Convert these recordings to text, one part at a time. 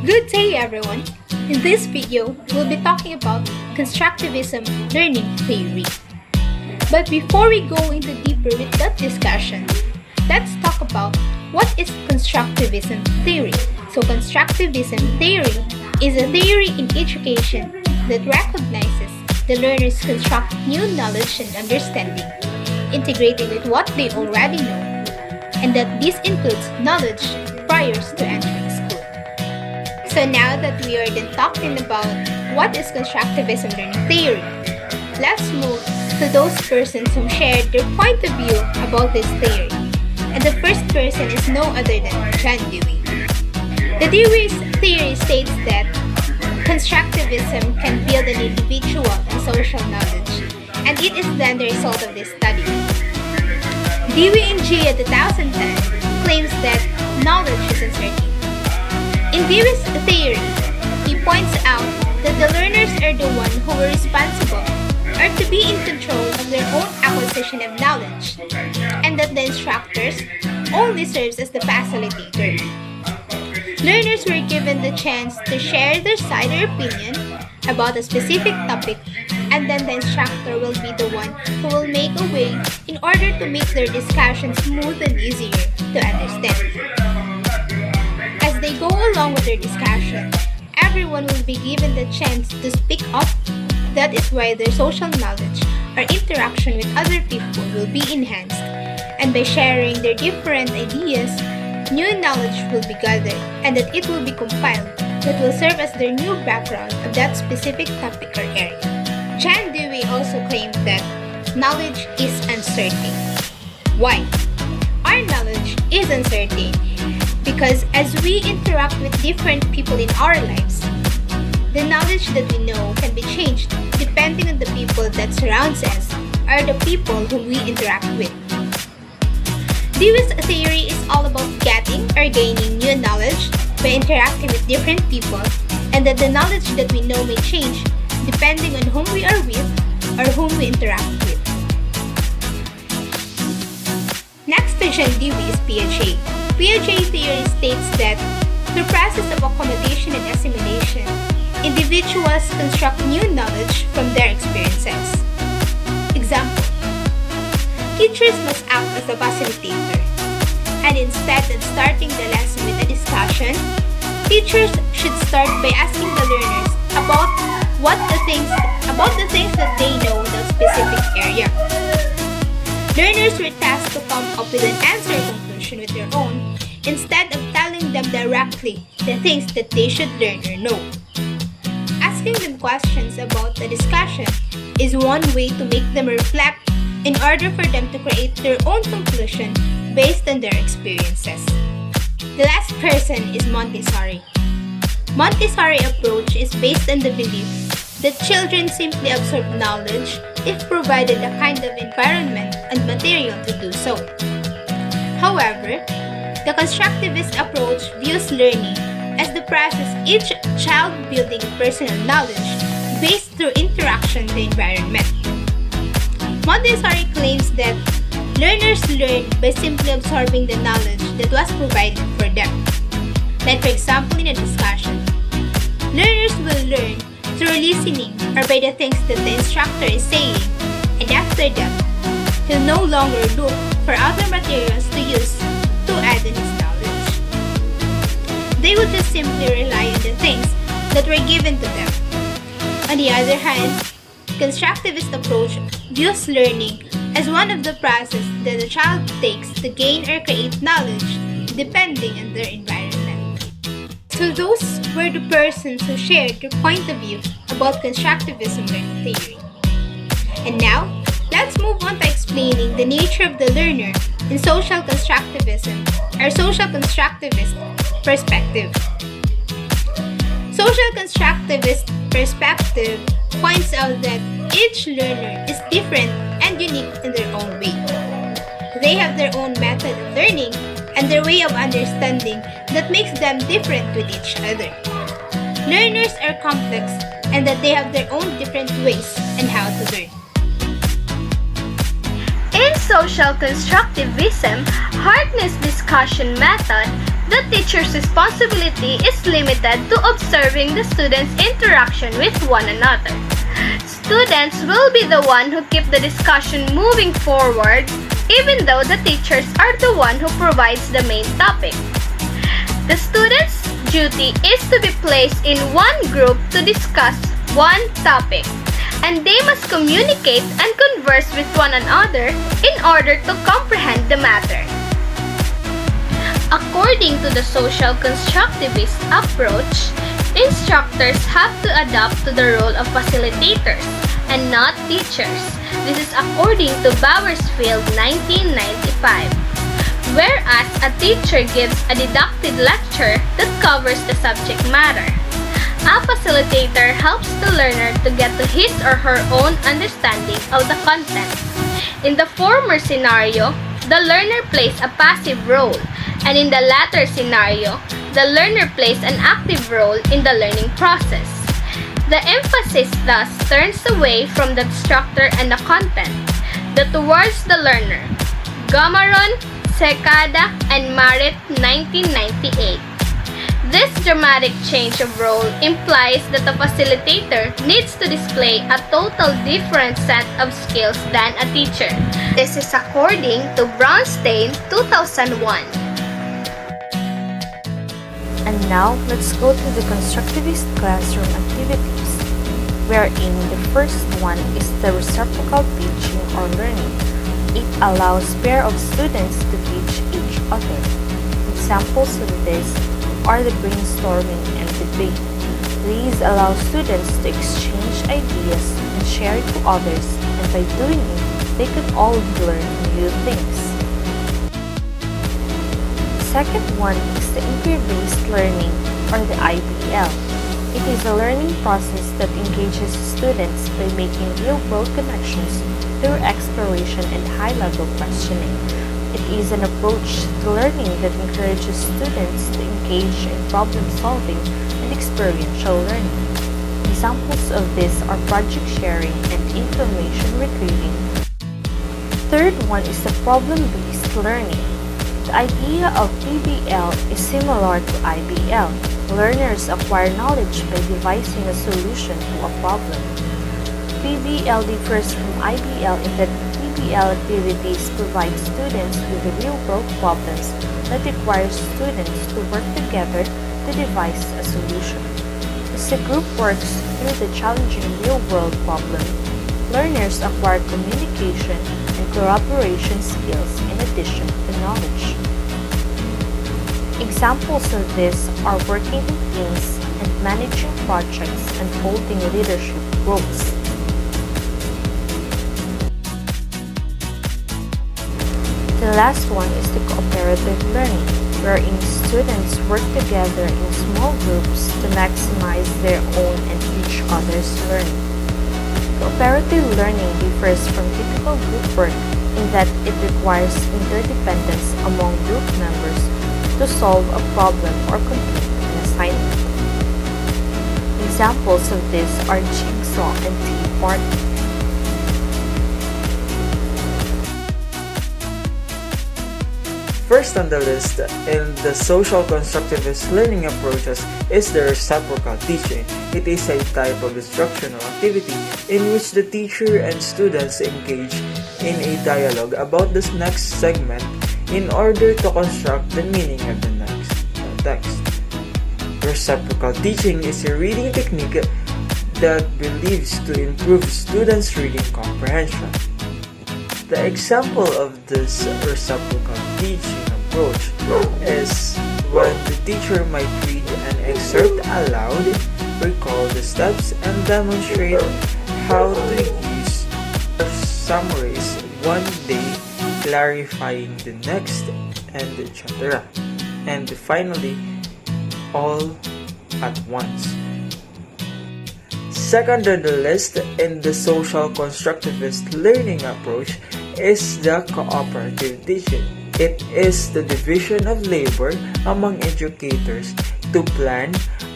Good day everyone! In this video, we'll be talking about Constructivism learning theory. But before we go into deeper with that discussion, let's talk about what is Constructivism theory. So Constructivism theory is a theory in education that recognizes the learners construct new knowledge and understanding, integrating with what they already know, and that this includes knowledge prior to entering school. So now that we are done talking about what is Constructivism learning theory, let's move to those persons who shared their point of view about this theory. And the first person is no other than John Dewey. The Dewey's theory states that Constructivism can build an individual and social knowledge, and it is then the result of this study. Dewey in G 2010 claims that knowledge is uncertain. In Dewey's theory, he points out that the learners are the ones who were responsible or to be in control of their own acquisition of knowledge, and that the instructors only serves as the facilitator. Learners were given the chance to share their side or opinion about a specific topic, and then the instructor will be the one who will make a way in order to make their discussion smooth and easier to understand. As they go along with their discussion, everyone will be given the chance to speak up. That is why their social knowledge or interaction with other people will be enhanced, and by sharing their different ideas, new knowledge will be gathered, and that it will be compiled that will serve as their new background of that specific topic or area. John Dewey also claimed that knowledge is uncertain. Why? Our knowledge is uncertain because as we interact with different people in our lives, the knowledge that we know can be changed depending on the people that surrounds us or the people whom we interact with. Dewey's theory is all about getting or gaining new knowledge by interacting with different people, and that the knowledge that we know may change depending on whom we are with or whom we interact with. Next to John Dewey is Piaget. Piaget theory states that through process of accommodation and assimilation, individuals construct new knowledge from their experiences. Example: teachers must act as a facilitator, and instead of starting the lesson with a discussion, teachers should start by asking the learners about the things that they know in that specific area. Learners were tasked to come up with an answer or conclusion with their own, instead of telling them directly the things that they should learn or know. Asking them questions about the discussion is one way to make them reflect in order for them to create their own conclusion based on their experiences. The last person is Montessori. Montessori approach is based on the belief that children simply absorb knowledge if provided a kind of environment and material to do so. However, the constructivist approach views learning as the process each child building personal knowledge based through interaction with the environment. Montessori claims that learners learn by simply absorbing the knowledge that was provided for them. Like for example in a discussion, learners will learn through listening or by the things that the instructor is saying, and after that, he'll no longer look for other materials to use to add in his knowledge. They would just simply rely on the things that were given to them. On the other hand, constructivist approach views learning as one of the processes that a child takes to gain or create knowledge depending on their environment. So those were the persons who shared their point of view about Constructivism learning theory. And now, let's move on to explaining the nature of the learner in social constructivism or social constructivist perspective. Social constructivist perspective points out that each learner is different and unique in their own way. They have their own method of learning and their way of understanding that makes them different with each other. Learners are complex and that they have their own different ways and how to learn. In social constructivism, Harkness' discussion method the teacher's responsibility is limited to observing the students' interaction with one another. Students will be the one who keep the discussion moving forward, even though the teachers are the one who provides the main topic. The students' duty is to be placed in one group to discuss one topic, and they must communicate and converse with one another in order to comprehend the matter. According to the social constructivist approach, instructors have to adapt to the role of facilitators and not teachers. This is according to Bowersfield 1995. Whereas a teacher gives a didactic lecture that covers the subject matter, a facilitator helps the learner to get to his or her own understanding of the content. In the former scenario, the learner plays a passive role, and in the latter scenario, the learner plays an active role in the learning process. The emphasis thus turns away from the instructor and the content, towards the learner. Gomaron, Secada, and Marit 1998. This dramatic change of role implies that the facilitator needs to display a total different set of skills than a teacher. This is according to Brownstein 2001. And now, let's go to the constructivist classroom activities, wherein the first one is the reciprocal teaching or learning. It allows pair of students to teach each other. Examples of this are the brainstorming and debate. These allow students to exchange ideas and share it to others, and by doing it, they can all learn new things. The second one is the inquiry-based learning, or the IBL. It is a learning process that engages students by making real-world connections through exploration and high-level questioning. It is an approach to learning that encourages students to engage in problem-solving and experiential learning. Examples of this are project sharing and information retrieving. Third one is the problem-based learning. The idea of PBL is similar to IBL. Learners acquire knowledge by devising a solution to a problem. PBL differs from IBL in that PBL activities provide students with real-world problems that require students to work together to devise a solution. As the group works through the challenging real-world problem, learners acquire communication and cooperation skills in addition to knowledge. Examples of this are working in teams and managing projects and holding leadership roles. The last one is the cooperative learning, wherein students work together in small groups to maximize their own and each other's learning. Cooperative learning differs from typical group work in that it requires interdependence among group members to solve a problem or complete an assignment. Examples of this are jigsaw and tea party. First on the list in the social constructivist learning approaches is the reciprocal teaching. It is a type of instructional activity in which the teacher and students engage in a dialogue about this next segment in order to construct the meaning of the next text. Reciprocal teaching is a reading technique that believes to improve students' reading comprehension. The example of this reciprocal teaching approach is when the teacher might read an excerpt aloud, recall the steps, and demonstrate how to use summaries one day, clarifying the next, and etc. And finally, all at once. Second on the list in the social constructivist learning approach is the cooperative teaching. It is the division of labor among educators to plan,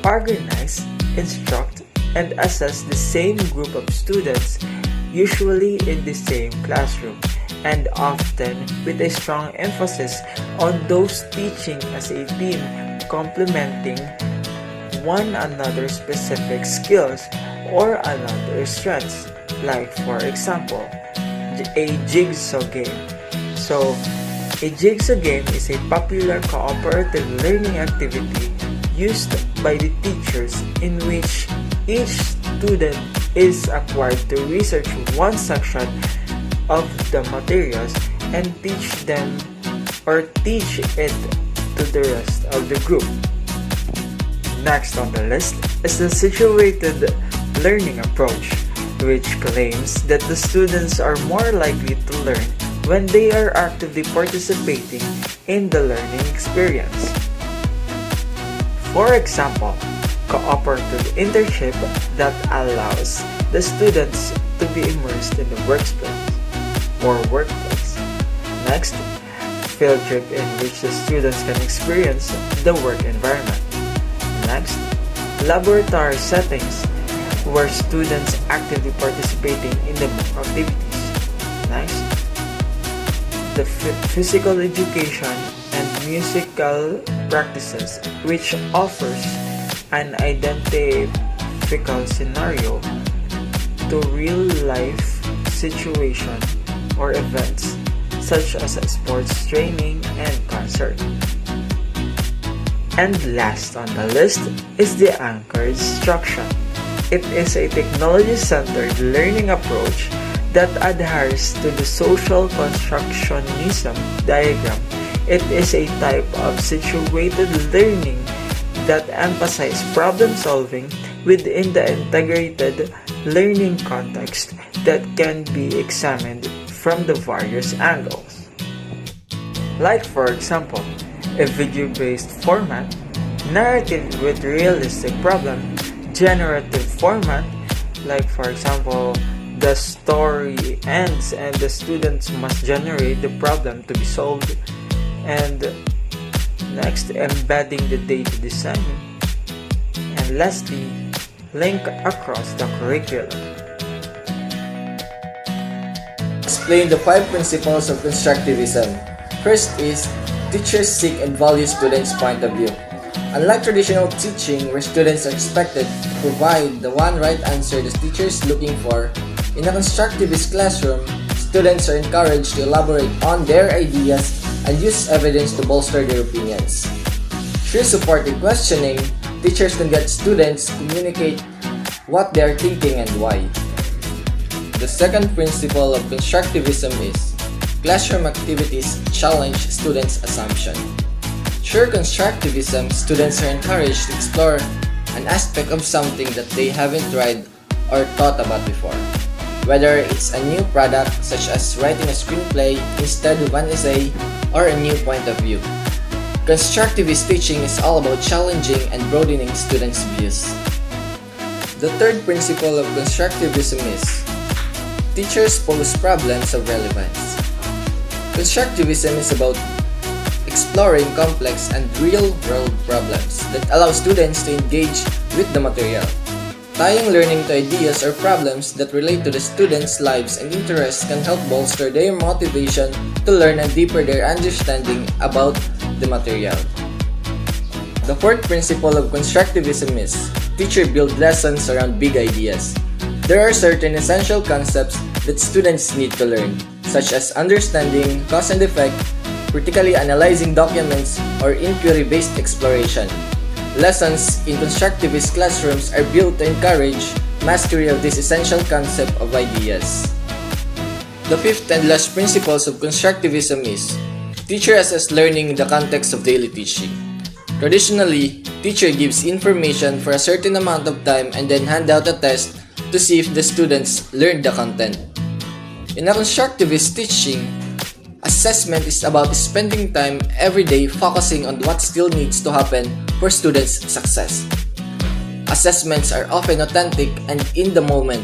organize, instruct, and assess the same group of students, usually in the same classroom. and often with a strong emphasis on those teaching as a team, complementing one another's specific skills or another's strengths. Like for example, a jigsaw game. So, a jigsaw game is a popular cooperative learning activity used by the teachers in which each student is required to research one section of the materials and teach them or teach it to the rest of the group. Next on the list is the situated learning approach, which claims that the students are more likely to learn when they are actively participating in the learning experience. For example, cooperative internship that allows the students to be immersed in the workplace. Next, field trip in which the students can experience the work environment. Next, laboratory settings where students actively participating in the book activities. Next, the physical education and musical practices, which offers an identical scenario to real-life situation or events such as a sports training and concert. And last on the list is the anchor instruction. It is a technology-centered learning approach that adheres to the social constructionism diagram. It is a type of situated learning that emphasizes problem solving within the integrated learning context that can be examined from the various angles. Like for example, a video-based format, narrative with realistic problem, generative format, like for example, the story ends and the students must generate the problem to be solved, and next, embedding the data design, and lastly, link across the curriculum. Explain the 5 principles of constructivism. First is, teachers seek and value students' point of view. Unlike traditional teaching where students are expected to provide the one right answer the teacher is looking for, in a constructivist classroom, students are encouraged to elaborate on their ideas and use evidence to bolster their opinions. Through supportive questioning, teachers can get students to communicate what they are thinking and why. The second principle of constructivism is, classroom activities challenge students' assumption. Through constructivism, students are encouraged to explore an aspect of something that they haven't tried or thought about before. Whether it's a new product such as writing a screenplay instead of an essay or a new point of view. Constructivist teaching is all about challenging and broadening students' views. The third principle of constructivism is, teachers pose problems of relevance. Constructivism is about exploring complex and real-world problems that allow students to engage with the material. Tying learning to ideas or problems that relate to the students' lives and interests can help bolster their motivation to learn and deepen their understanding about the material. The fourth principle of constructivism is, teachers build lessons around big ideas. There are certain essential concepts that students need to learn, such as understanding cause and effect, critically analyzing documents, or inquiry-based exploration. Lessons in constructivist classrooms are built to encourage mastery of this essential concept of ideas. The fifth and last principles of constructivism is, teacher assess learning in the context of daily teaching. Traditionally, teacher gives information for a certain amount of time and then hand out a test to see if the students learned the content. In a constructivist teaching, assessment is about spending time every day focusing on what still needs to happen for students' success. Assessments are often authentic and in the moment,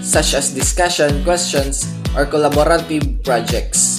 such as discussion, questions, or collaborative projects.